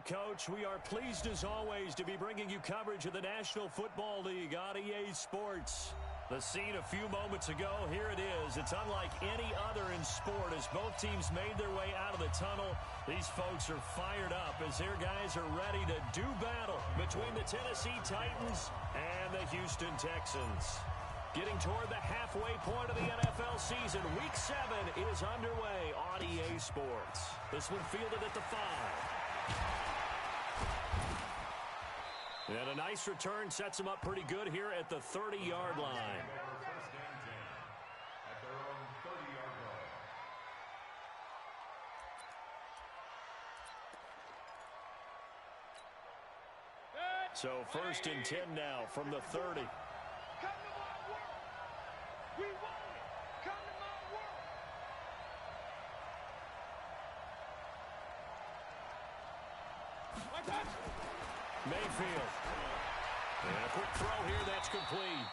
Coach. We are pleased, as always, to be bringing you coverage of the National Football League on EA Sports. The scene a few moments ago, here it is. It's unlike any other in sport as both teams made their way out of the tunnel. These folks are fired up as their guys are ready to do battle between the Tennessee Titans and the Houston Texans. Getting toward the halfway point of the NFL season, Week 7 is underway on EA Sports. This one fielded at the 5. And a nice return sets him up pretty good here at the 30-yard line. So 1st and 10 now from the 30. Mayfield. And a quick throw here, that's complete.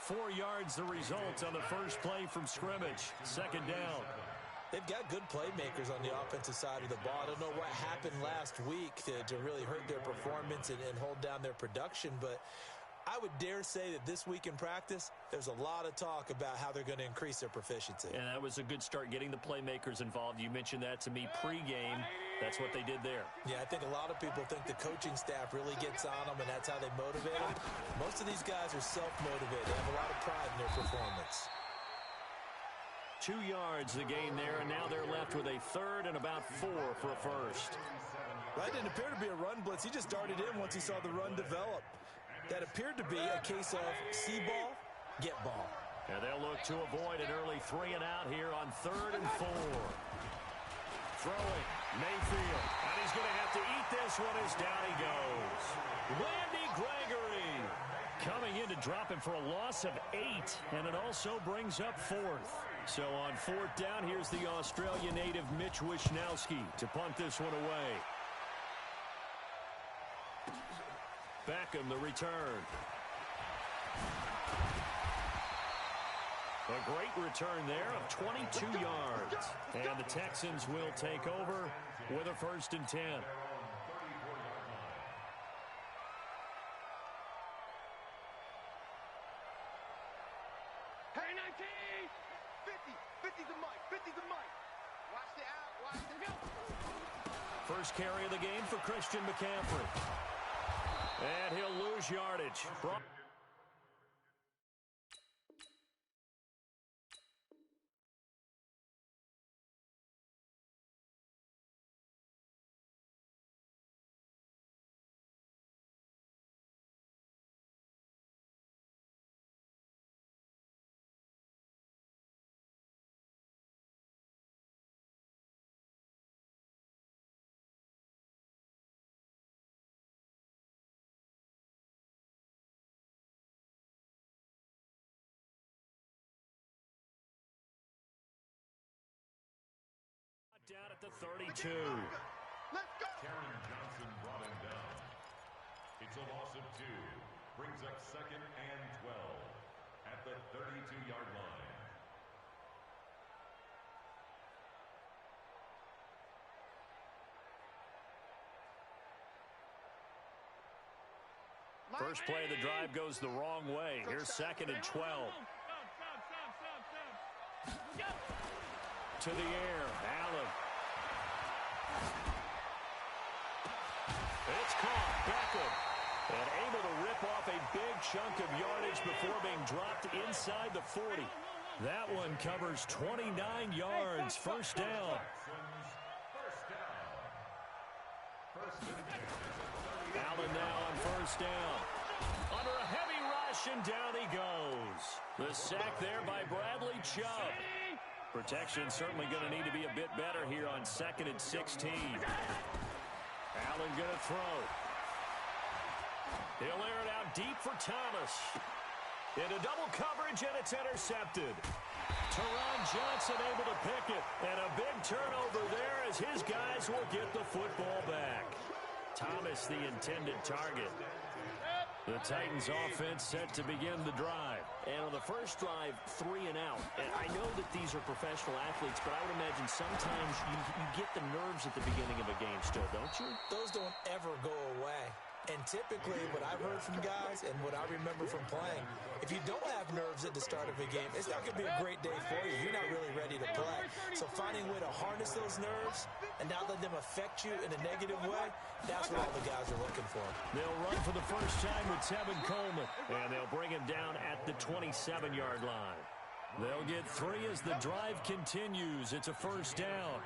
4 yards the result on the first play from scrimmage. 2nd down. They've got good playmakers on the offensive side of the ball. I don't know what happened last week to really hurt their performance and hold down their production, but I would dare say that this week in practice, there's a lot of talk about how they're going to increase their proficiency. And that was a good start getting the playmakers involved. You mentioned that to me pregame. That's what they did there. Yeah, I think a lot of people think the coaching staff really gets on them, and that's how they motivate them. Most of these guys are self-motivated. They have a lot of pride in their performance. 2 yards the gain there, and now they're left with a 3rd and about 4 for a first. That didn't appear to be a run blitz. He just darted in once he saw the run develop. That appeared to be a case of see ball, get ball. And they'll look to avoid an early 3 and out here on 3rd and 4. Throwing, Mayfield. And he's going to have to eat this one as down he goes. Randy Gregory coming in to drop him for a loss of 8. And it also brings up 4th. So on 4th down, here's the Australia native Mitch Wishnowsky to punt this one away. Beckham, the return. A great return there of 22 yards. And the Texans will take over with a 1st and 10. Hey, 19! 50 the mic, 50 the mic. Watch the out, watch the go. First carry of the game for Christian McCaffrey. And he'll lose yardage. Down at the 32. Let's go. Karen Johnson brought him down. It's a loss of 2. Brings up 2nd and 12 at the 32-yard line. First play of the drive goes the wrong way. Here's 2nd and 12. To the air, Allen. It's caught, Beckham. And able to rip off a big chunk of yardage before being dropped inside the 40. That one covers 29 yards, 1st down. Allen now on 1st down. Under a heavy rush, and down he goes. The sack there by Bradley Chubb. Protection certainly going to need to be a bit better here on 2nd and 16. Allen going to throw. He'll air it out deep for Thomas. Into double coverage, and it's intercepted. Teron Johnson able to pick it. And a big turnover there as his guys will get the football back. Thomas the intended target. The Titans offense set to begin the drive. And on the first drive, 3 and out. And I know that these are professional athletes, but I would imagine sometimes you get the nerves at the beginning of a game still, don't you? Those don't ever go away. And typically, what I've heard from guys and what I remember from playing, if you don't have nerves at the start of a game, it's not going to be a great day for you. You're not really ready to play. So finding a way to harness those nerves and not let them affect you in a negative way, that's what all the guys are looking for. They'll run for the first time with Tevin Coleman, and they'll bring him down at the 27-yard line. They'll get 3 as the drive continues. It's a first down.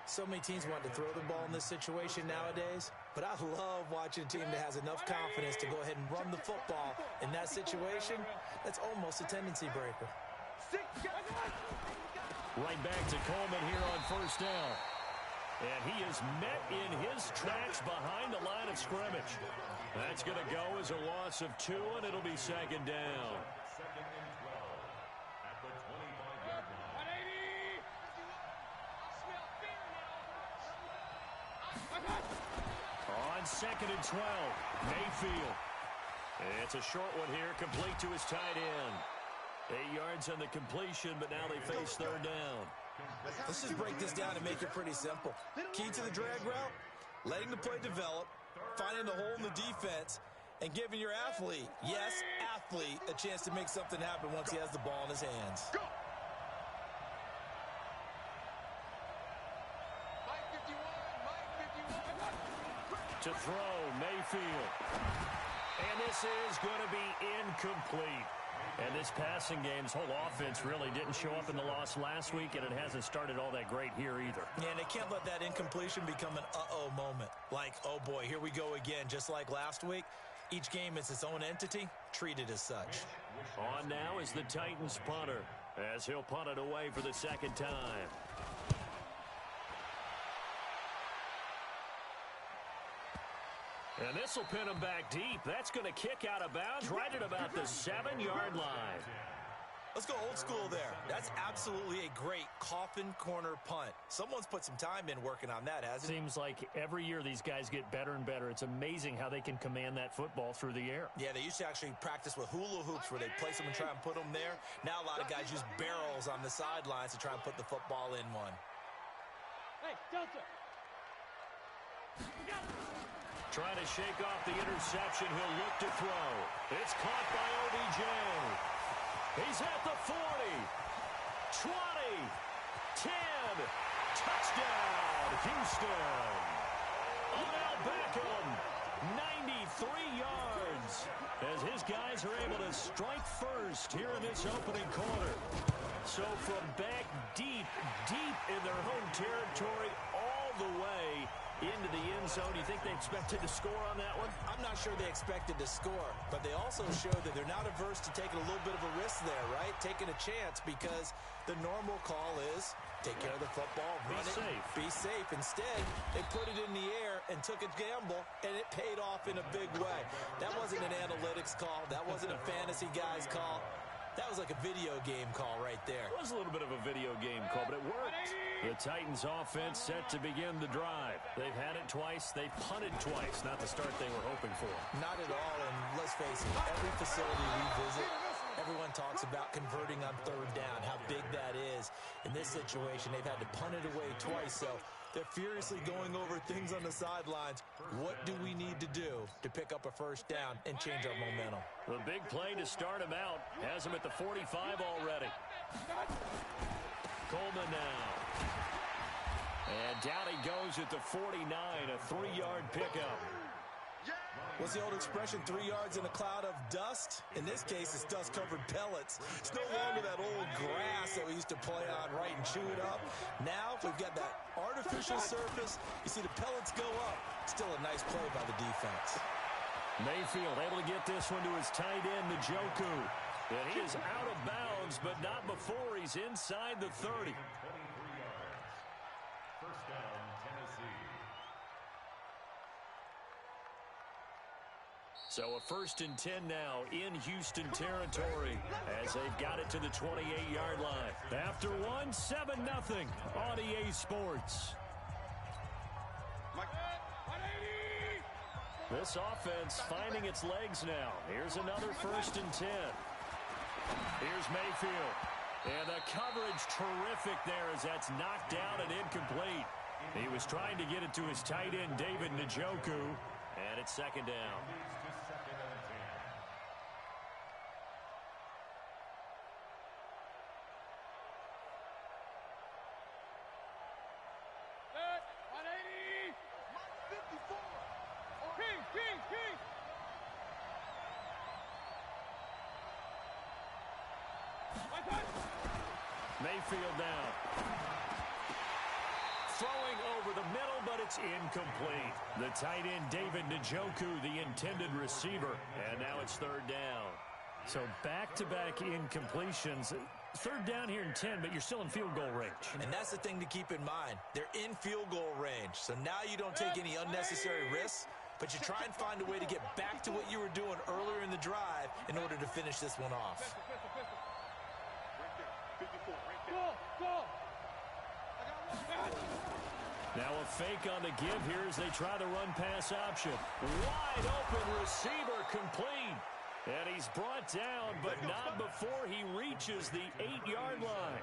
So many teams want to throw the ball in this situation nowadays, but I love watching a team that has enough confidence to go ahead and run the football. In that situation, that's almost a tendency breaker. Right back to Coleman here on first down. And he is met in his tracks behind the line of scrimmage. That's going to go as a loss of 2, and it'll be second down. Second and 12 at the 25-yard line. On second and 12, Mayfield. It's a short one here, complete to his tight end. 8 yards on the completion, but now they face third down. Let's just break this down and make it pretty simple. Key to the drag route, letting the play develop, finding the hole in the defense, and giving your athlete, yes, athlete, a chance to make something happen once he has the ball in his hands. To throw, Mayfield. And this is going to be incomplete. And this passing game's whole offense really didn't show up in the loss last week, and it hasn't started all that great here either. Yeah, and they can't let that incompletion become an uh-oh moment. Like, oh boy, here we go again, just like last week. Each game is its own entity, treated as such. On now is the Titans punter, as he'll punt it away for the second time. And this will pin him back deep. That's going to kick out of bounds right at about the 7-yard line. Let's go old school there. That's absolutely a great coffin corner punt. Someone's put some time in working on that, hasn't it? Seems like every year these guys get better and better. It's amazing how they can command that football through the air. Yeah, they used to actually practice with hula hoops where they place them and try and put them there. Now a lot of guys use barrels on the sidelines to try and put the football in one. Hey, Delta. Trying to shake off the interception. He'll look to throw. It's caught by OBJ. He's at the 40, 20, 10. Touchdown, Houston. Odell Beckham, 93 yards, as his guys are able to strike first here in this opening quarter. So from back deep in their home territory all the way into the end zone. Do you think they expected to score on that one? I'm not sure they expected to score, but they also showed that they're not averse to taking a little bit of a risk there, right? Taking a chance, because the normal call is take care of the football, run it, be safe. Instead, they put it in the air and took a gamble, and it paid off in a big way. That wasn't an analytics call. That wasn't a fantasy guy's call. That was like a video game call right there. It was a little bit of a video game call, but it worked. The Titans offense set to begin the drive. They've had it twice. They've punted twice. Not the start they were hoping for. Not at all, and let's face it, every facility we visit, everyone talks about converting on third down, how big that is. In this situation, they've had to punt it away twice, so they're furiously going over things on the sidelines. What do we need to do to pick up a first down and change our momentum? The big play to start him out has him at the 45 already. Coleman now. And down he goes at the 49, a 3-yard pickup. What's the old expression, 3 yards in a cloud of dust? In this case, it's dust-covered pellets. It's no longer that old grass that we used to play on, right, and chew it up. Now, we've got that artificial surface. You see the pellets go up. Still a nice play by the defense. Mayfield able to get this one to his tight end, Njoku. And he is out of bounds, but not before he's inside the 30. 23 yards. First down, Tennessee. So a 1st and 10 now in Houston territory as they've got it to the 28-yard line. After one, 7-0 on EA Sports. This offense finding its legs now. Here's another 1st and 10. Here's Mayfield. And the coverage terrific there as that's knocked down and incomplete. He was trying to get it to his tight end, David Njoku. And it's second down. Mayfield now. Throwing over the middle, but it's incomplete. The tight end, David Njoku, the intended receiver. And now it's third down. So back-to-back incompletions. Third down here in 10, but you're still in field goal range. And that's the thing to keep in mind. They're in field goal range. So now you don't take any unnecessary risks, but you try and find a way to get back to what you were doing earlier in the drive in order to finish this one off. Now a fake on the give here as they try the run-pass option. Wide open receiver complete. And he's brought down, but not before he reaches the 8-yard line.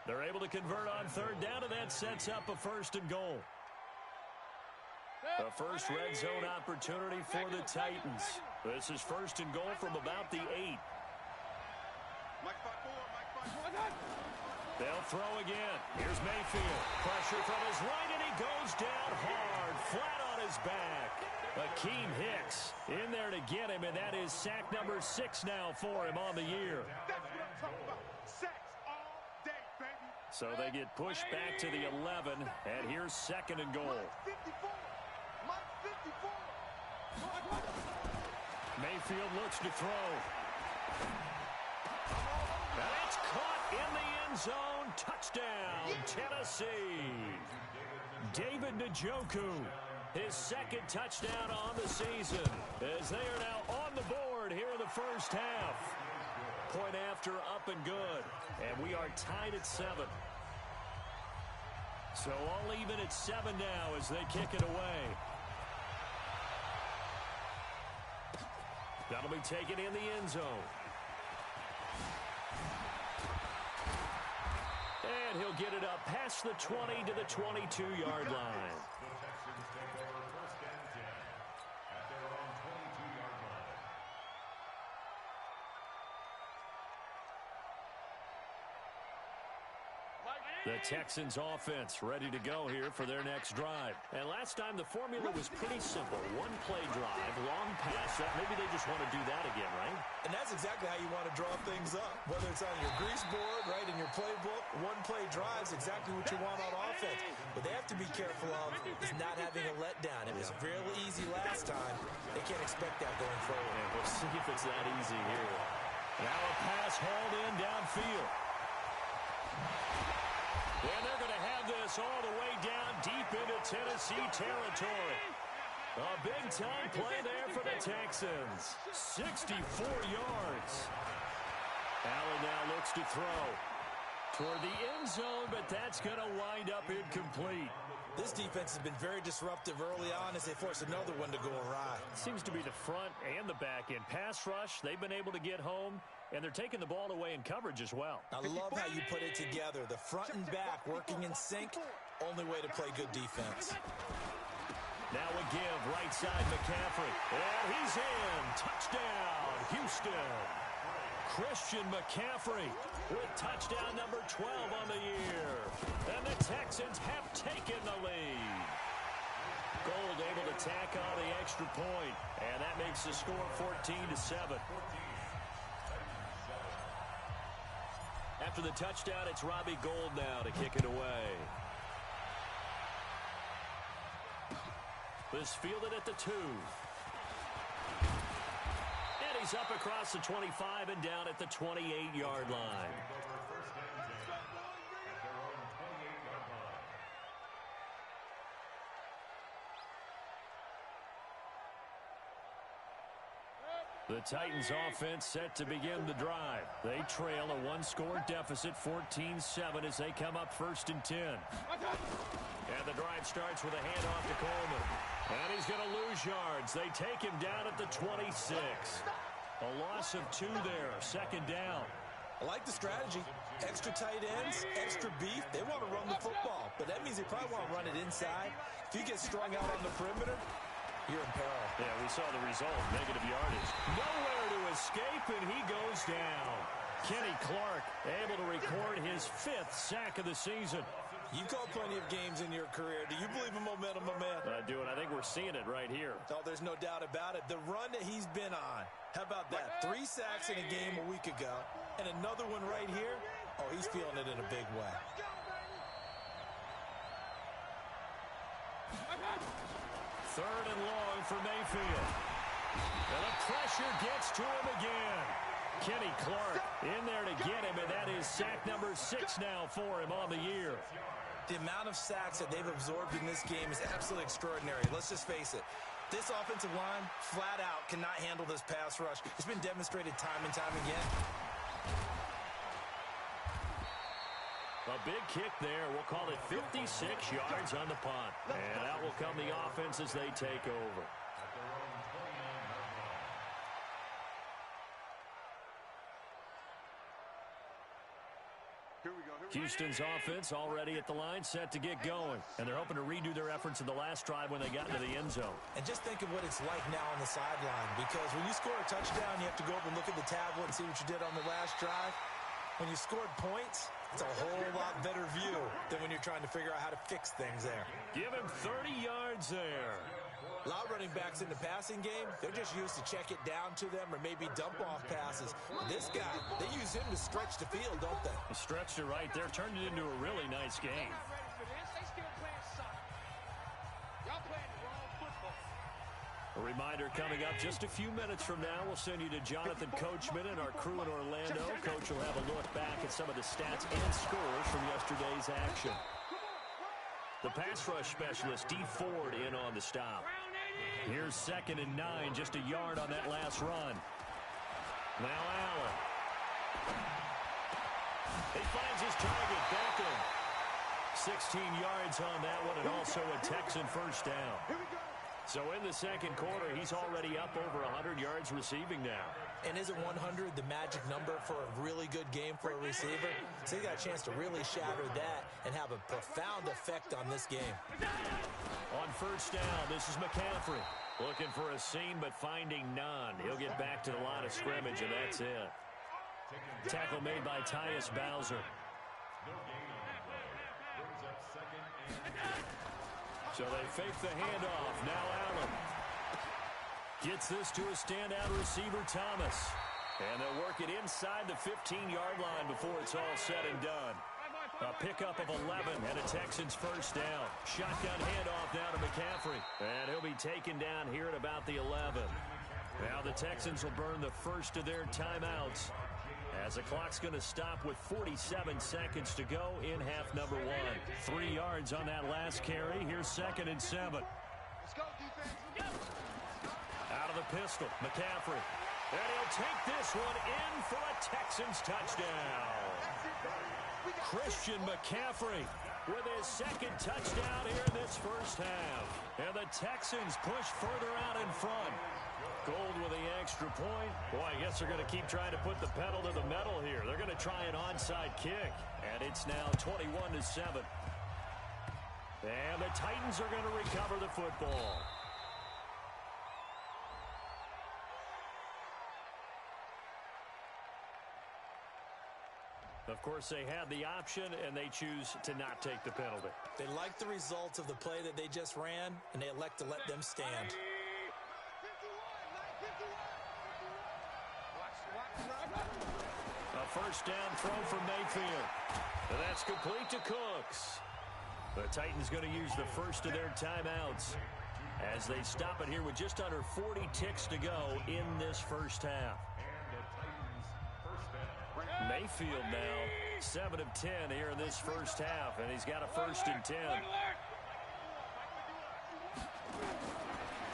They're able to convert on third down, and that sets up a first and goal. The first red zone opportunity for the Titans. This is first and goal from about the 8. They'll throw again. Here's Mayfield. Pressure from his right, and he goes down hard, flat on his back. Akeem Hicks in there to get him, and that is sack number 6 now for him on the year. That's what I'm talking about. Sacks all day, baby. So they get pushed back to the 11, and here's second and goal. Mike 54. Mike 54. Mayfield looks to throw. And it's caught in the end zone. Touchdown, Tennessee. David Njoku, his second touchdown on the season, as they are now on the board here in the first half. Point after up and good, and we are tied at 7. So all even at 7 now as they kick it away. That'll be taken in the end zone. And he'll get it up past the 20 to the 22-yard line. The Texans offense ready to go here for their next drive. And last time the formula was pretty simple. One play drive, long pass. Maybe they just want to do that again, right? And that's exactly how you want to draw things up. Whether it's on your grease board, right, in your playbook, one play drive is exactly what you want on offense. But they have to be careful of is not having a letdown. It was fairly easy last time. They can't expect that going forward. And we'll see if it's that easy here. Now a pass hauled in downfield. And they're going to have this all the way down deep into Tennessee territory. A big-time play there for the Texans. 64 yards. Allen now looks to throw toward the end zone, but that's going to wind up incomplete. This defense has been very disruptive early on as they force another one to go awry. Seems to be the front and the back end. Pass rush, they've been able to get home, and they're taking the ball away in coverage as well. I love how you put it together. The front and back working in sync, only way to play good defense. Now a give, right side McCaffrey. And he's in. Touchdown, Houston. Christian McCaffrey with touchdown number 12 on the year. And the Texans have taken the lead. Gold able to tack on the extra point, and that makes the score 14-7. After the touchdown, it's Robbie Gould now to kick it away. This fielded at the 2. And he's up across the 25 and down at the 28-yard line. The Titans offense set to begin the drive. They trail a one-score deficit, 14-7, as they come up first and 10. And the drive starts with a handoff to Coleman. And he's going to lose yards. They take him down at the 26. A loss of 2 there, second down. I like the strategy. Extra tight ends, extra beef. They want to run the football, but that means they probably want to run it inside. If you get strung out on the perimeter, you're in peril. Yeah, we saw the result, negative yardage. Nowhere to escape, and he goes down. Kenny Clark able to record his 5th sack of the season. You've called plenty of games in your career. Do you believe in momentum, my man? I do, and I think we're seeing it right here. Oh, there's no doubt about it. The run that he's been on. How about that? 3 sacks in a game a week ago, and another one right here. Oh, he's feeling it in a big way. Third and long for Mayfield. And the pressure gets to him again. Kenny Clark in there to get him, and that is sack number 6 now for him on the year. The amount of sacks that they've absorbed in this game is absolutely extraordinary. Let's just face it. This offensive line, flat out, cannot handle this pass rush. It's been demonstrated time and time again. A big kick there. We'll call it 56 yards on the punt. And out will come the offense as they take over. Houston's offense already at the line, set to get going. And they're hoping to redo their efforts in the last drive when they got into the end zone. And just think of what it's like now on the sideline. Because when you score a touchdown, you have to go up and look at the tablet and see what you did on the last drive. When you scored points, it's a whole lot better view than when you're trying to figure out how to fix things there. Give him 30 yards there. A lot of running backs in the passing game, they're just used to check it down to them or maybe dump off passes. This guy, they use him to stretch the field, don't they? Stretched it right there, turned it into a really nice game. A reminder coming up just a few minutes from now, we'll send you to Jonathan Coachman and our crew in Orlando. Coach will have a look back at some of the stats and scores from yesterday's action. The pass rush specialist, Dee Ford, in on the stop. Here's 2nd and 9, just a yard on that last run. Now Allen. He finds his target, Beckham. 16 yards on that one, and also a Texan first down. So in the second quarter, he's already up over 100 yards receiving now. And isn't 100 the magic number for a really good game for a receiver? So he got a chance to really shatter that and have a profound effect on this game. On first down, this is McCaffrey. Looking for a seam, but finding none. He'll get back to the line of scrimmage, and that's it. Tackle made by Tyus Bowser. So they fake the handoff. Now Allen gets this to a standout receiver, Thomas. And they'll work it inside the 15-yard line before it's all said and done. A pickup of 11 and a Texans first down. Shotgun handoff now to McCaffrey. And he'll be taken down here at about the 11. Now the Texans will burn the first of their timeouts, as the clock's going to stop with 47 seconds to go in half number 1. 3 yards on that last carry. Here's 2nd and 7. Let's go, defense. Out of the pistol, McCaffrey. And he'll take this one in for a Texans touchdown. Christian McCaffrey with his 2nd touchdown here in this first half. And the Texans push further out in front. Gold with the extra point. Boy, I guess they're going to keep trying to put the pedal to the metal here. They're going to try an onside kick. And it's now 21-7. And the Titans are going to recover the football. Of course, they had the option, and they choose to not take the penalty. They like the results of the play that they just ran, and they elect to let them stand. A first down throw from Mayfield. And that's complete to Cooks. The Titans going to use the first of their timeouts as they stop it here with just under 40 ticks to go in this first half. Mayfield now 7 of 10 here in this first half, and he's got a 1st and 10.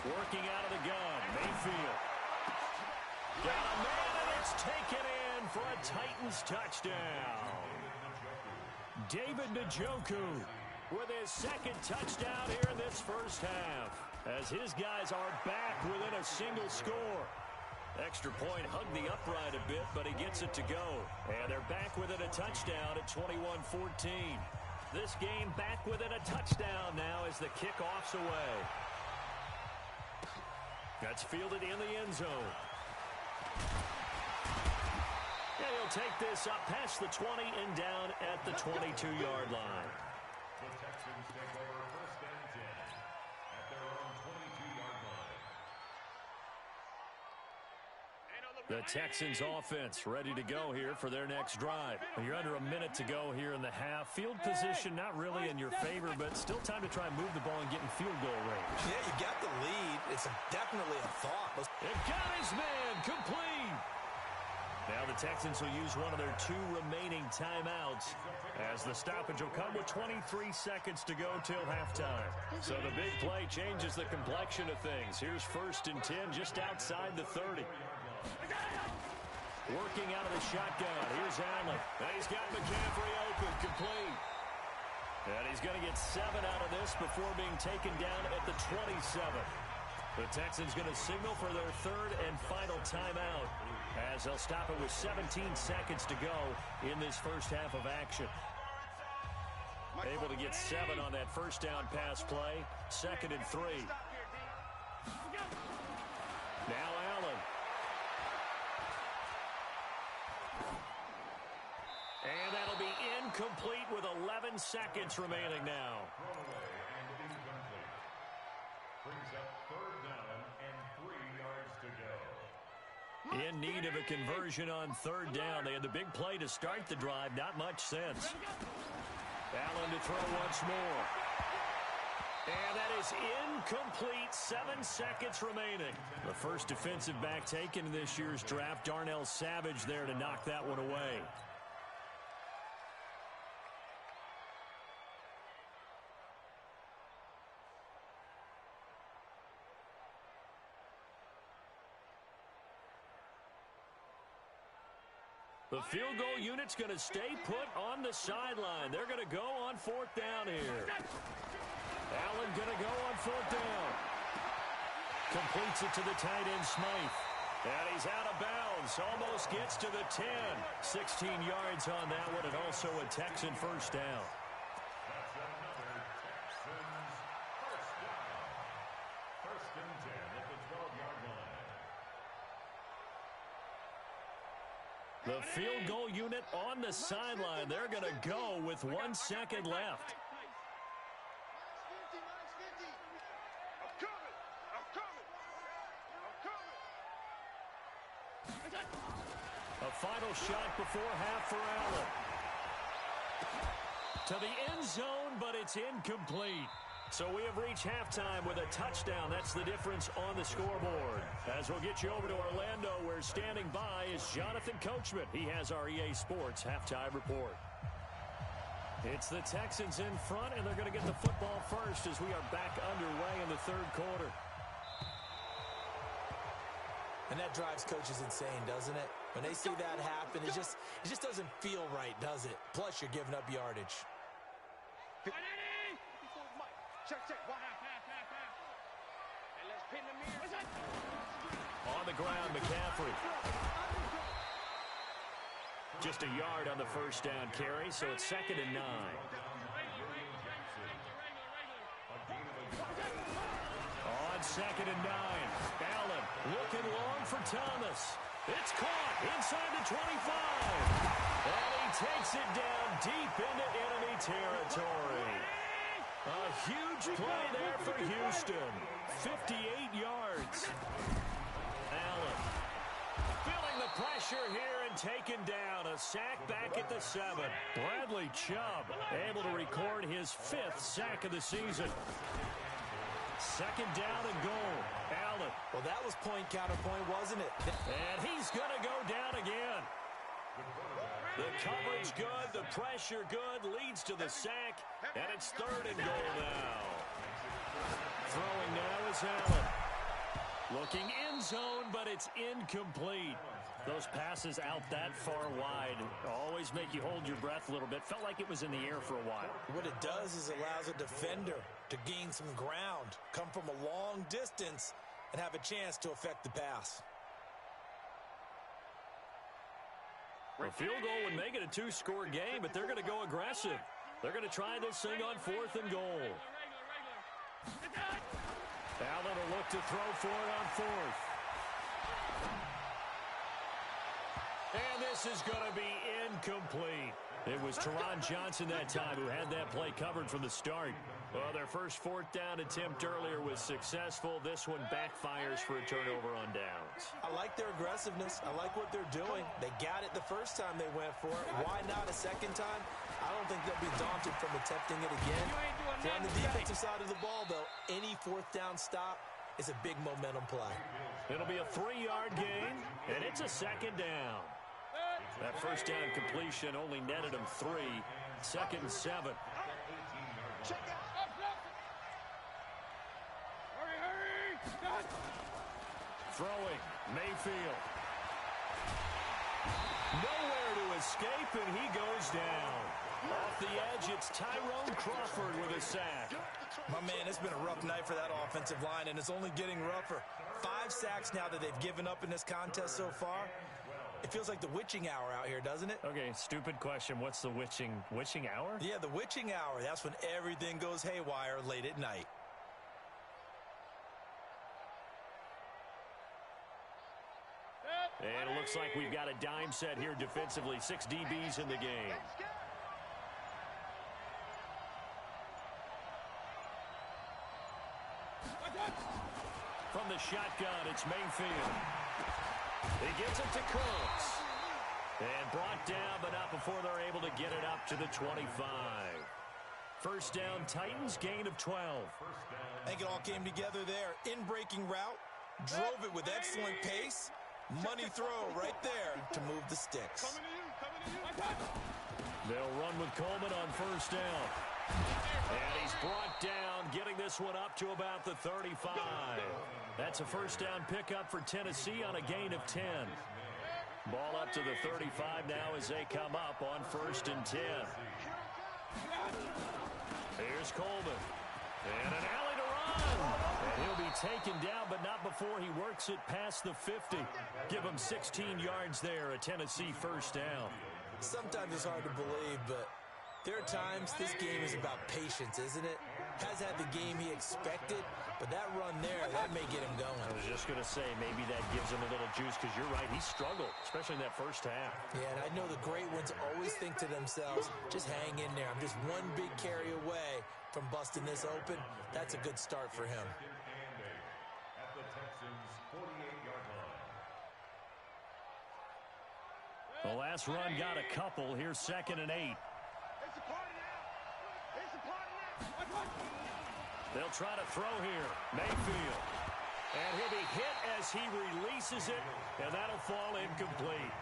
Working out of the gun, Mayfield. Got a man, and it's taken in for a Titans touchdown. David Njoku with his 2nd touchdown here in this first half, as his guys are back within a single score. Extra point, hugged the upright a bit, but he gets it to go. And they're back within a touchdown at 21-14. This game back within a touchdown now as the kickoff's away. That's fielded in the end zone. And he'll take this up past the 20 and down at the 22-yard line. The Texans take over first and 10 at their own 22-yard line. The Texans offense ready to go here for their next drive. You're under a minute to go here in the half. Field position not really in your favor, but still time to try and move the ball and get in field goal range. Yeah, you got the lead. It's definitely a thought. They've got his man complete. Now the Texans will use one of their 2 remaining timeouts as the stoppage will come with 23 seconds to go till halftime. So the big play changes the complexion of things. Here's first and 10 just outside the 30. Working out of the shotgun. Here's Allen. And he's got McCaffrey open, complete. And he's going to get 7 out of this before being taken down at the 27. The Texans going to signal for their 3rd and final timeout as they'll stop it with 17 seconds to go in this first half of action. Able to get 7 on that first down pass play. 2nd and 3. Now Allen. And that'll be incomplete with 11 seconds remaining now. Thrown away and incomplete. Brings up 3rd down and 3 yards to go. In need of a conversion on 3rd down. They had the big play to start the drive. Not much sense. Allen to throw once more. And that is incomplete. 7 seconds remaining. The first defensive back taken in this year's draft. Darnell Savage there to knock that one away. The field goal unit's going to stay put on the sideline. They're going to go on 4th down here. Allen going to go on 4th down. Completes it to the tight end, Smythe. And he's out of bounds. Almost gets to the 10. 16 yards on that one, and also a Texan first down. That's another Texans first down. 1st and 10 at the 12-yard line. The field goal unit on the sideline. They're going to go with 1 second left. A final shot before half for Allen. To the end zone, but it's incomplete. So we have reached halftime with a touchdown. That's the difference on the scoreboard. As we'll get you over to Orlando, where standing by is Jonathan Coachman. He has our EA Sports halftime report. It's the Texans in front, and they're going to get the football first as we are back underway in the 3rd quarter. And that drives coaches insane, doesn't it? When they see that happen, it just doesn't feel right, does it? Plus, you're giving up yardage. Check. And let's pin the mirror. On the ground, McCaffrey. Just a yard on the first down carry, so it's 2nd and 9. On 2nd and 9. Allen looking long for Thomas. It's caught inside the 25. And he takes it down deep into enemy territory. A huge play there for Houston. 58 yards. Allen feeling the pressure here and taken down. A sack back at the 7. Bradley Chubb able to record his 5th sack of the season. 2nd down and goal. Allen. Well, that was point counterpoint, wasn't it? And he's going to go down again. The coverage good, the pressure good, leads to the sack, and it's 3rd and goal now. Throwing now is Allen. Looking end zone, but it's incomplete. Those passes out that far wide always make you hold your breath a little bit. Felt like it was in the air for a while. What it does is allows a defender to gain some ground, come from a long distance, and have a chance to affect the pass. A field goal would make it a two-score game, but they're going to go aggressive. They're going to try this thing on 4th and goal. Allen will look to throw for it on 4th. And this is going to be incomplete. It was Teron Johnson that time who had that play covered from the start. Well, their first 4th down attempt earlier was successful. This one backfires for a turnover on downs. I like their aggressiveness. I like what they're doing. They got it the first time they went for it. Why not a second time? I don't think they'll be daunted from attempting it again. If you're on the defensive side of the ball, though, any 4th down stop is a big momentum play. It'll be a 3-yard gain, and it's a 2nd down. That first down completion only netted him 3. 2nd and 7. Check out. Throwing, Mayfield. Nowhere to escape, and he goes down. Off the edge, it's Tyrone Crawford with a sack. My man, it's been a rough night for that offensive line, and it's only getting rougher. 5 sacks now that they've given up in this contest so far. It feels like the witching hour out here, doesn't it? Okay, stupid question. What's the witching hour? Yeah, the witching hour. That's when everything goes haywire late at night. And it looks like we've got a dime set here defensively. 6 DBs in the game. From the shotgun, it's Mayfield. He gets it to Cooks. And brought down, but not before they're able to get it up to the 25. First down, Titans, gain of 12. I think it all came together there. In-breaking route, drove it with excellent pace. Money throw right there to move the sticks. They'll run with Coleman on first down. And he's brought down, getting this one up to about the 35. That's a first down pickup for Tennessee on a gain of 10. Ball up to the 35 now as they come up on 1st and 10. Here's Coleman. And an alley to run. And he'll be taken down, but not before he works it past the 50. Give him 16 yards there, a Tennessee first down. Sometimes it's hard to believe, but there are times this game is about patience, isn't it? Has had the game he expected, but that run there, that may get him going. I was just going to say, maybe that gives him a little juice, because you're right, he struggled, especially in that first half. Yeah, and I know the great ones always think to themselves, just hang in there. I'm just one big carry away from busting this open. That's a good start for him. At the Texans' 48-yard line. The last run got a couple. Here's 2nd and 8. It's a party now. It's a party now. They'll try to throw here. Mayfield. And he'll be hit as he releases it, and that'll fall incomplete.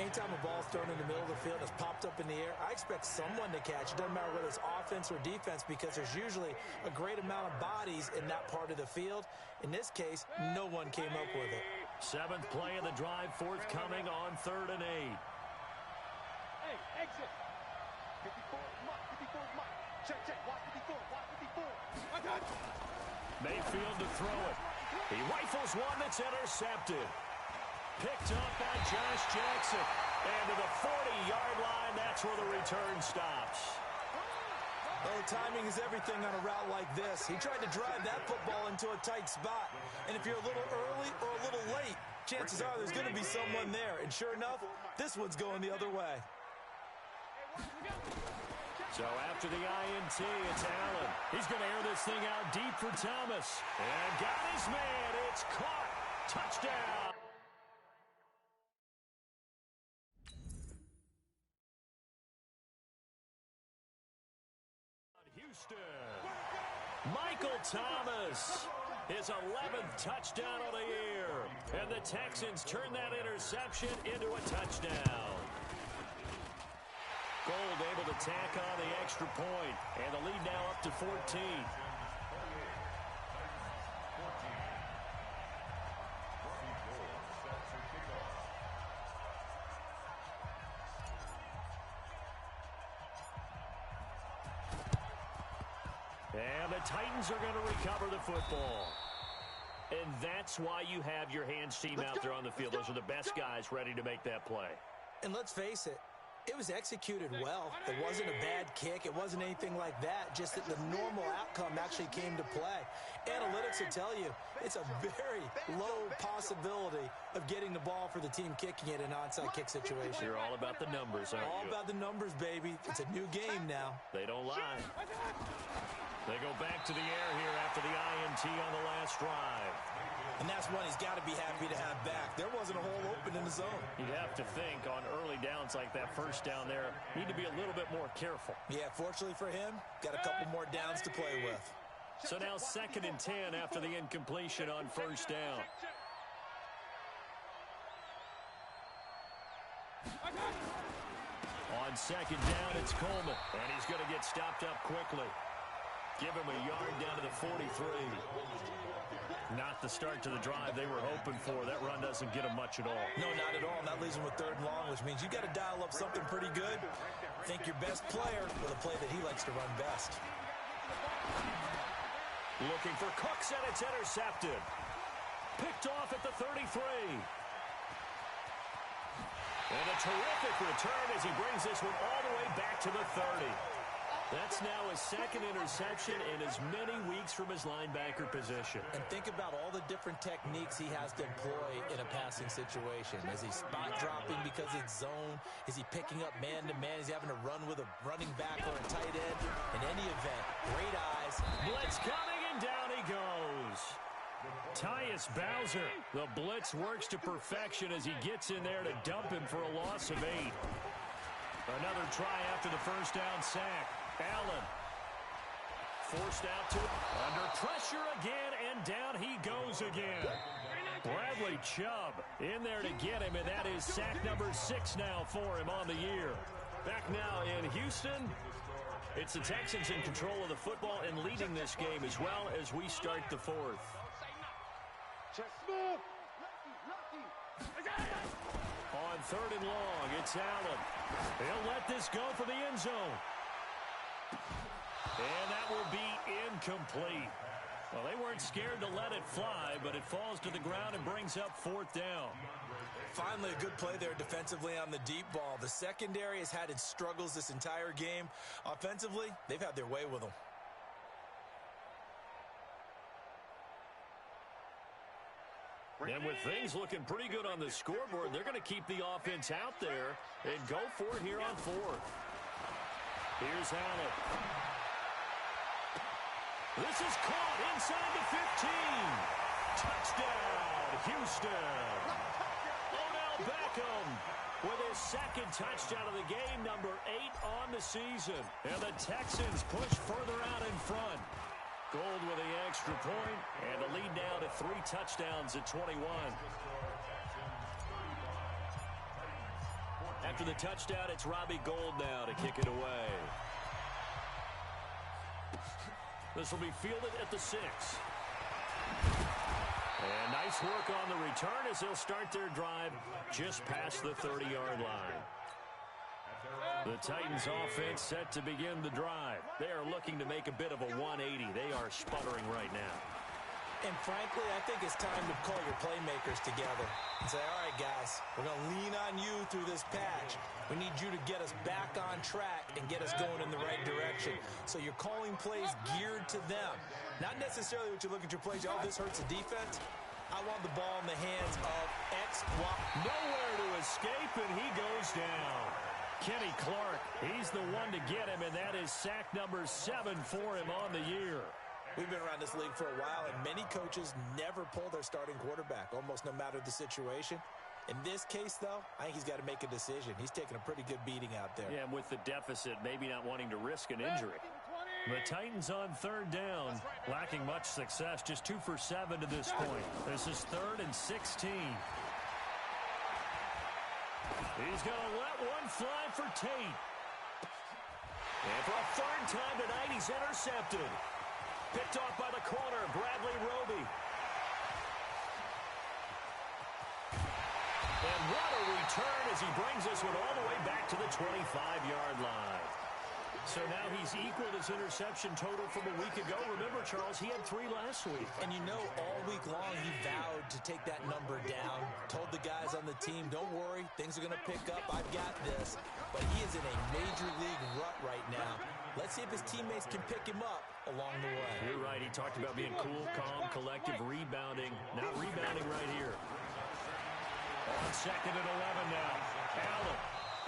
Anytime a ball's thrown in the middle of the field, it's popped up in the air, I expect someone to catch. It doesn't matter whether it's offense or defense, because there's usually a great amount of bodies in that part of the field. In this case, no one came up with it. 7th play of the drive, forthcoming on 3rd and 8. Hey, exit. 54 is Mike. 54 is Mike. Check. Watch 54. Watch 54. Mayfield to throw it. He rifles one that's intercepted. Picked up by Josh Jackson. And to the 40-yard line, that's where the return stops. Well, timing is everything on a route like this. He tried to drive that football into a tight spot. And if you're a little early or a little late, chances are there's going to be someone there. And sure enough, this one's going the other way. So after the INT, it's Allen. He's going to air this thing out deep for Thomas. And got his man. It's caught. Touchdown. Michael Thomas, his 11th touchdown of the year. And the Texans turn that interception into a touchdown. Gold able to tack on the extra point, and the lead now up to 14. And the Titans are going to recover the football. And that's why you have your hands team out there on the field. Those are the best guys ready to make that play. And let's face it, it was executed well. It wasn't a bad kick. It wasn't anything like that. Just that the normal outcome actually came to play. Analytics will tell you it's a very low possibility of getting the ball for the team kicking it in an onside kick situation. You're all about the numbers, aren't you? All about the numbers, baby. It's a new game now. They don't lie. They go back to the air here after the INT on the last drive. And that's one he's got to be happy to have back. There wasn't a hole open in the zone. You'd have to think on early downs like that first down there, need to be a little bit more careful. Yeah, fortunately for him, got a couple more downs to play with. So now 2nd and 10 after the incompletion on first down. On 2nd down, it's Coleman. And he's going to get stopped up quickly. Give him a yard down to the 43. Not the start to the drive they were hoping for. That run doesn't get them much at all. No, not at all. And that leaves them with 3rd and long, which means you got to dial up something pretty good. Think your best player with a play that he likes to run best. Looking for Cooks, and it's intercepted. Picked off at the 33. And a terrific return as he brings this one all the way back to the 30. That's now his 2nd interception in as many weeks from his linebacker position. And think about all the different techniques he has to employ in a passing situation. Is he spot dropping because it's zone? Is he picking up man-to-man? Is he having to run with a running back or a tight end? In any event, great eyes. Blitz coming, and down he goes. Tyus Bowser. The blitz works to perfection as he gets in there to dump him for a loss of 8. Another try after the first down sack. Allen forced out to under pressure again, and down he goes again. Bradley Chubb in there to get him, and that is sack number 6 now for him on the year. Back now in Houston, it's the Texans in control of the football and leading this game as well as we start the 4th. On 3rd and long, it's Allen. He'll let this go for the end zone. And that will be incomplete. Well, they weren't scared to let it fly, but it falls to the ground and brings up 4th down. Finally, a good play there defensively on the deep ball. The secondary has had its struggles this entire game. Offensively, they've had their way with them. And with things looking pretty good on the scoreboard, they're going to keep the offense out there and go for it here on 4th. Here's Allen. This is caught inside the 15. Touchdown, Houston. Odell Beckham with his 2nd touchdown of the game, number 8 on the season. And the Texans push further out in front. Gold with the extra point, and the lead now to 3 touchdowns at 21. After the touchdown, it's Robbie Gould now to kick it away. This will be fielded at the 6. And nice work on the return as they'll start their drive just past the 30-yard line. The Titans offense set to begin the drive. They are looking to make a bit of a 180. They are sputtering right now. And frankly, I think it's time to call your playmakers together and say, all right, guys, we're going to lean on you through this patch. We need you to get us back on track and get us going in the right direction. So you're calling plays geared to them. Not necessarily what you look at your plays, oh, this hurts the defense. I want the ball in the hands of X, Y. Nowhere to escape, and he goes down. Kenny Clark, he's the one to get him, and that is sack number 7 for him on the year. We've been around this league for a while, and many coaches never pull their starting quarterback, almost no matter the situation. In this case, though, I think he's got to make a decision. He's taking a pretty good beating out there. Yeah, and with the deficit, maybe not wanting to risk an injury. The Titans on 3rd down, lacking much success, just 2 for 7 to this point. This is 3rd and 16. He's going to let one fly for Tate. And for a 3rd time tonight, he's intercepted. Picked off by the corner, Bradley Roby. And what a return as he brings this one all the way back to the 25-yard line. So now he's equaled his interception total from a week ago. Remember, Charles, he had 3 last week. And you know, all week long he vowed to take that number down. Told the guys on the team, don't worry, things are going to pick up. I've got this. But he is in a major league rut right now. Let's see if his teammates can pick him up along the way. You're right. He talked about being cool, calm, collective, rebounding. Not rebounding right here. On 2nd and 11 now. Allen.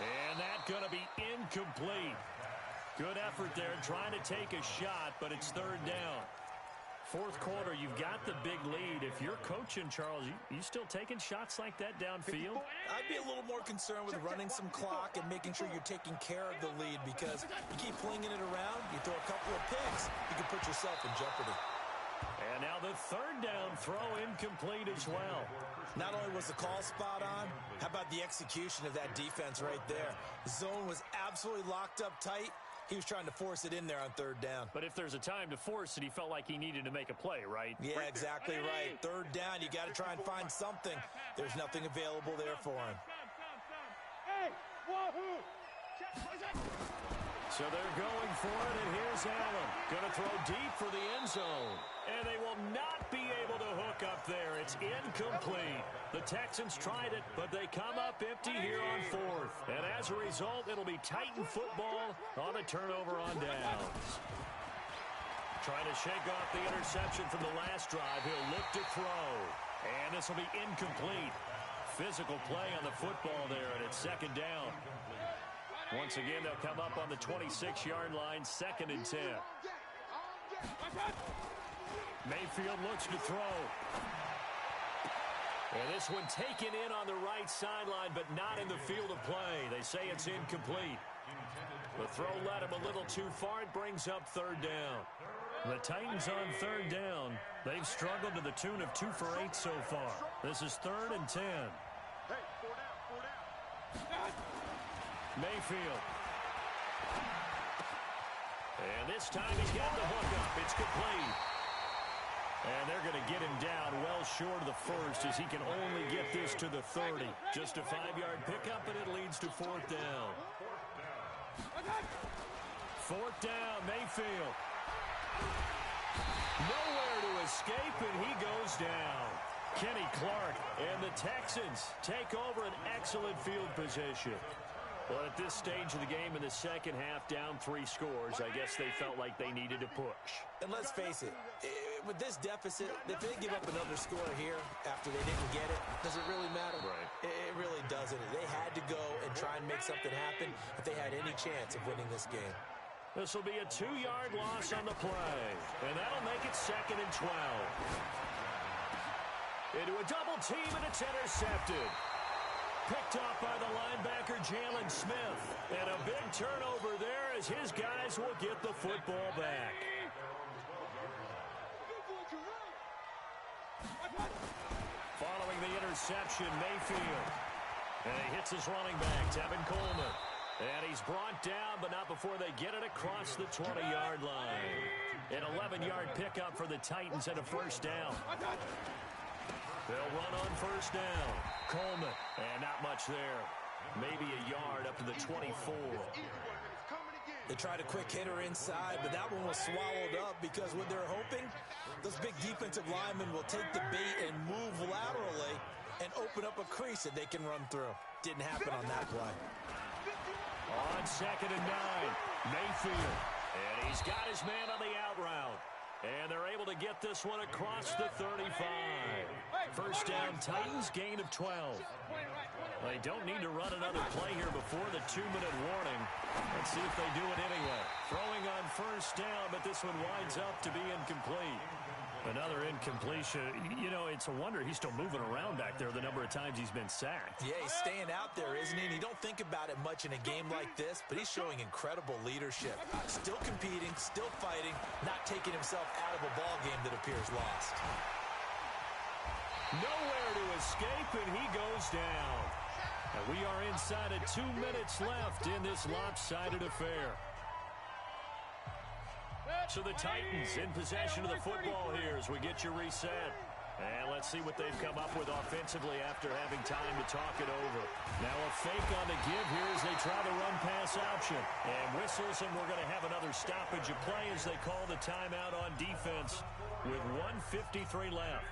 And that's going to be incomplete. Good effort there trying to take a shot, but it's 3rd down. 4th quarter, you've got the big lead. If you're coaching, Charles, you still taking shots like that downfield? I'd be a little more concerned with running some clock and making sure you're taking care of the lead, because you keep flinging it around, you throw a couple of picks, you can put yourself in jeopardy. And now the 3rd down throw incomplete as well. Not only was the call spot on, how about the execution of that defense right there? The zone was absolutely locked up tight. He was trying to force it in there on 3rd down. But if there's a time to force it, he felt like he needed to make a play, right? Yeah, exactly right. 3rd down, you got to try and find something. There's nothing available there for him. Hey, wahoo! So they're going for it, and here's Allen. Going to throw deep for the end zone. And they will not be able to hook up there. It's incomplete. The Texans tried it, but they come up empty here on 4th. And as a result, it'll be Titan football on a turnover on downs. Trying to shake off the interception from the last drive. He'll look to throw. And this will be incomplete. Physical play on the football there, and it's 2nd down. Once again, they'll come up on the 26-yard line, 2nd and 10. Mayfield looks to throw. And this one taken in on the right sideline, but not in the field of play. They say it's incomplete. The throw led him a little too far. It brings up 3rd down. The Titans on 3rd down. They've struggled to the tune of 2 for 8 so far. This is 3rd and 10. Hey, 4 down. Mayfield. And this time he's got the hook up. It's complete. And they're going to get him down well short of the 1st, as he can only get this to the 30. Just a 5-yard pickup, and it leads to 4th down. 4th down, Mayfield. Nowhere to escape, and he goes down. Kenny Clark and the Texans take over an excellent field position. Well, at this stage of the game in the 2nd half, down 3 scores, I guess they felt like they needed to push. And let's face it, with this deficit, if they give up another score here after they didn't get it, does it really matter? Right. It really doesn't. They had to go and try and make something happen if they had any chance of winning this game. This will be a 2-yard loss on the play, and that'll make it 2nd and 12. Into a double team, and it's intercepted. Picked off by the linebacker, Jalen Smith. And a big turnover there as his guys will get the football back. Following the interception, Mayfield. And he hits his running back, Tevin Coleman. And he's brought down, but not before they get it across the 20-yard line. An 11-yard pickup for the Titans and a 1st down. They'll run on 1st down. Coleman, and not much there. Maybe a yard up to the 24. They tried a quick hitter inside, but that one was swallowed up because what they're hoping, those big defensive linemen will take the bait and move laterally and open up a crease that they can run through. Didn't happen on that play. On 2nd and 9, Mayfield. And he's got his man on the out route. And they're able to get this one across the 35. 1st down, Titans, gain of 12. They don't need to run another play here before the 2-minute warning. Let's see if they do it anyway. Throwing on 1st down, but this one winds up to be incomplete. Another incompletion. You know, it's a wonder he's still moving around back there the number of times he's been sacked. Yeah, he's staying out there, isn't he? And you don't think about it much in a game like this, but he's showing incredible leadership. Still competing, still fighting, not taking himself out of a ball game that appears lost. Nowhere to escape, and he goes down. And we are inside of 2 minutes left in this lopsided affair. So the Titans in possession of the football here as we get you reset. And let's see what they've come up with offensively after having time to talk it over. Now a fake on the give here as they try the run-pass option. And whistles, and we're going to have another stoppage of play as they call the timeout on defense with 1:53 left.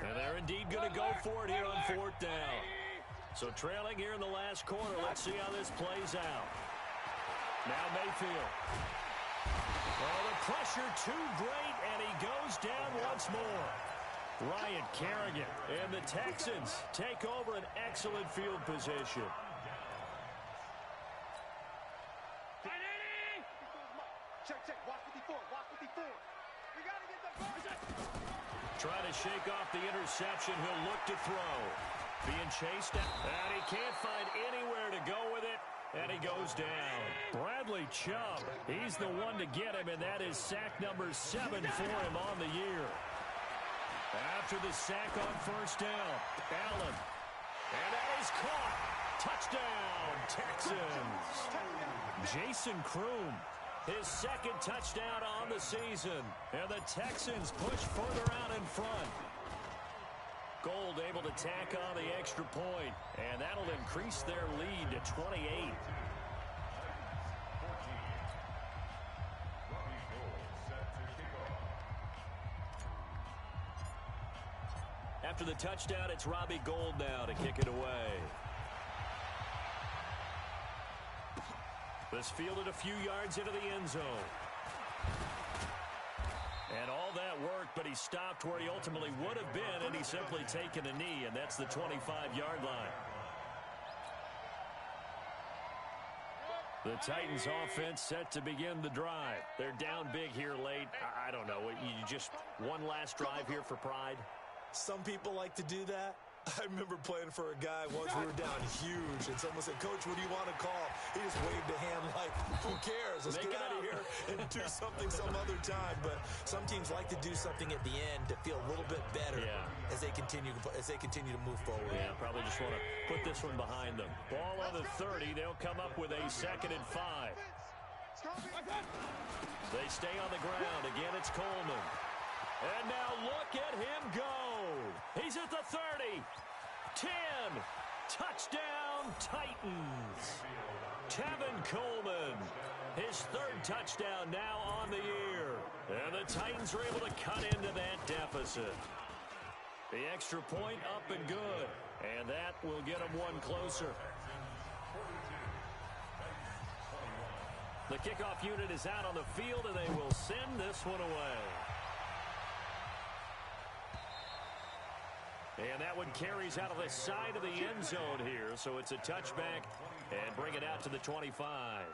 And they're indeed going to go for it here on 4th down. So trailing here in the last quarter. Let's see how this plays out. Now Mayfield. Oh, the pressure too great, and he goes down once more. Ryan Kerrigan and the Texans take over an excellent field position. Check. Watch 54. We got to get the version. Trying to shake off the interception. He'll look to throw. Being chased out. And he can't find anywhere to go with it. And he goes down. Bradley Chubb. He's the one to get him, and that is sack number 7 for him on the year. After the sack on 1st down, Allen. And that is caught. Touchdown, Texans. Jason Kroom. His 2nd touchdown on the season. And the Texans push further out in front. Gold able to tack on the extra point, and that'll increase their lead to 28. After the touchdown, it's Robbie Gould now to kick it away. This fielded a few yards into the end zone. And all that worked, but he stopped where he ultimately would have been, and he's simply taken a knee, and that's the 25-yard line. The Titans offense set to begin the drive. They're down big here late. I don't know. You just one last drive here for pride? Some people like to do that. I remember playing for a guy once. We were down huge, and someone said, "Coach, what do you want to call?" He just waved a hand like, "Who cares? Let's get out of here and do something some other time." But some teams like to do something at the end to feel a little bit better as they continue to move forward. Yeah, probably just want to put this one behind them. Ball on the 30. They'll come up with a 2nd and 5. They stay on the ground. Again, it's Coleman. And now look at him go. He's at the 30. 10. Touchdown, Titans. Tevin Coleman. His 3rd touchdown now on the year. And the Titans are able to cut into that deficit. The extra point up and good. And that will get them one closer. The kickoff unit is out on the field, and they will send this one away. And that one carries out of the side of the end zone here, so it's a touchback and bring it out to the 25.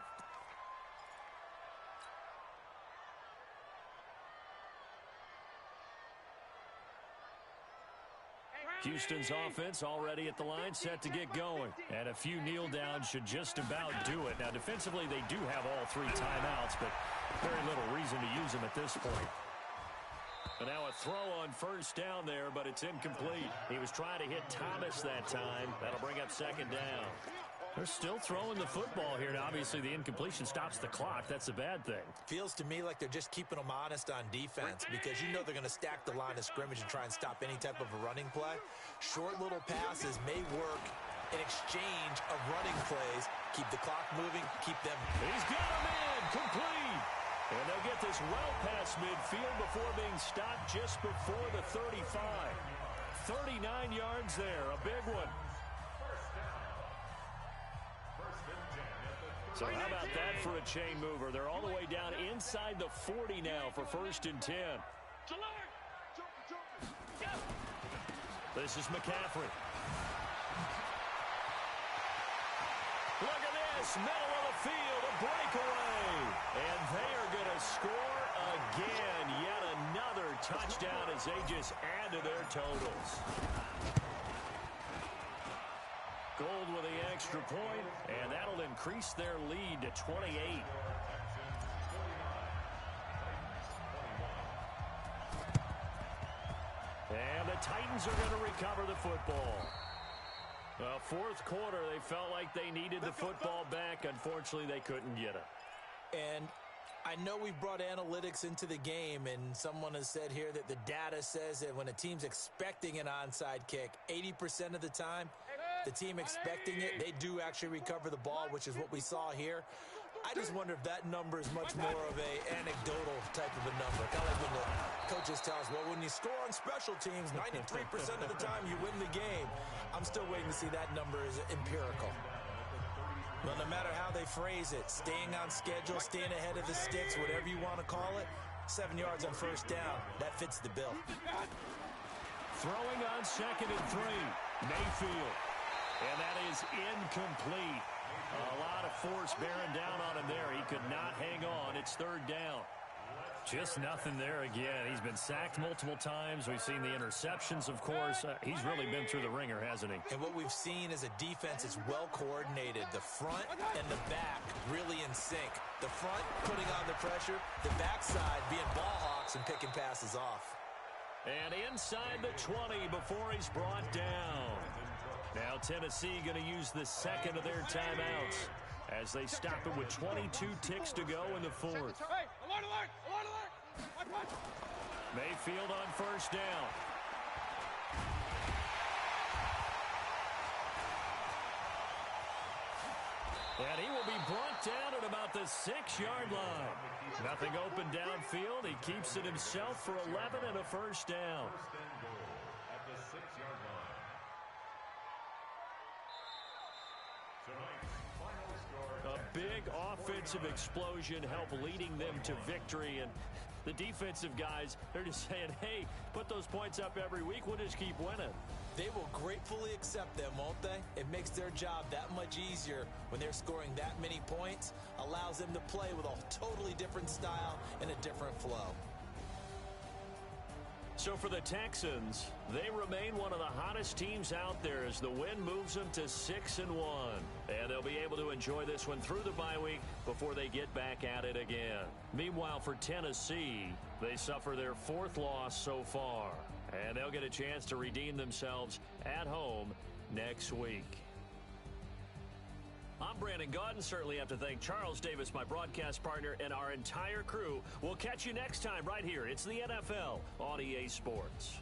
Houston's offense already at the line, set to get going. And a few kneel downs should just about do it. Now, defensively, they do have all 3 timeouts, but very little reason to use them at this point. And now a throw on 1st down there, but it's incomplete. He was trying to hit Thomas that time. That'll bring up 2nd down. They're still throwing the football here. Now, obviously, the incompletion stops the clock. That's a bad thing. Feels to me like they're just keeping them honest on defense because you know they're going to stack the line of scrimmage and try and stop any type of a running play. Short little passes may work in exchange of running plays. Keep the clock moving, keep them. He's got him in, complete. And they'll get this well past midfield before being stopped just before the 35. 39 yards there, a big one. So how about that for a chain mover? They're all the way down inside the 40 now for 1st and 10. This is McCaffrey. Look at this, middle of the field, a breakaway. And they are going to score again. Yet another touchdown as they just add to their totals. Gold with the extra point, and that'll increase their lead to 28. And the Titans are going to recover the football. Well, fourth quarter, they felt like they needed the football back. Unfortunately, they couldn't get it. And I know we've brought analytics into the game, and someone has said here that the data says that when a team's expecting an onside kick, 80% of the time, the team expecting it, they do actually recover the ball, which is what we saw here. I just wonder if that number is much more of a anecdotal type of a number. Kind of like when the coaches tell us, well, when you score on special teams, 93% of the time you win the game. I'm still waiting to see that number is empirical. Well, no matter how they phrase it, staying on schedule, staying ahead of the sticks, whatever you want to call it, 7 yards on first down, that fits the bill. Throwing on 2nd and 3, Mayfield. And that is incomplete. A lot of force bearing down on him there. He could not hang on. It's 3rd down. Just nothing there again. He's been sacked multiple times. We've seen the interceptions, of course. He's really been through the ringer, hasn't he? And what we've seen is a defense that's well coordinated. The front and the back really in sync. The front putting on the pressure. The backside being ball hawks and picking passes off. And inside the 20 before he's brought down. Now Tennessee going to use the second of their timeouts as they stop it with 22 ticks to go in the fourth. Hey, alert, alert, alert, alert. Mayfield on first down. And he will be brought down at about the 6-yard line. Nothing open downfield. He keeps it himself for 11 and a first down. At the 6-yard line. Tonight's final score. A big offensive explosion helped leading them to victory. And the defensive guys, they're just saying, hey, put those points up every week. We'll just keep winning. They will gratefully accept them, won't they? It makes their job that much easier when they're scoring that many points. Allows them to play with a totally different style and a different flow. So for the Texans, they remain one of the hottest teams out there as the win moves them to 6-1. And they'll be able to enjoy this one through the bye week before they get back at it again. Meanwhile, for Tennessee, they suffer their 4th loss so far. And they'll get a chance to redeem themselves at home next week. I'm Brandon Gaudin. Certainly have to thank Charles Davis, my broadcast partner, and our entire crew. We'll catch you next time right here. It's the NFL on EA Sports.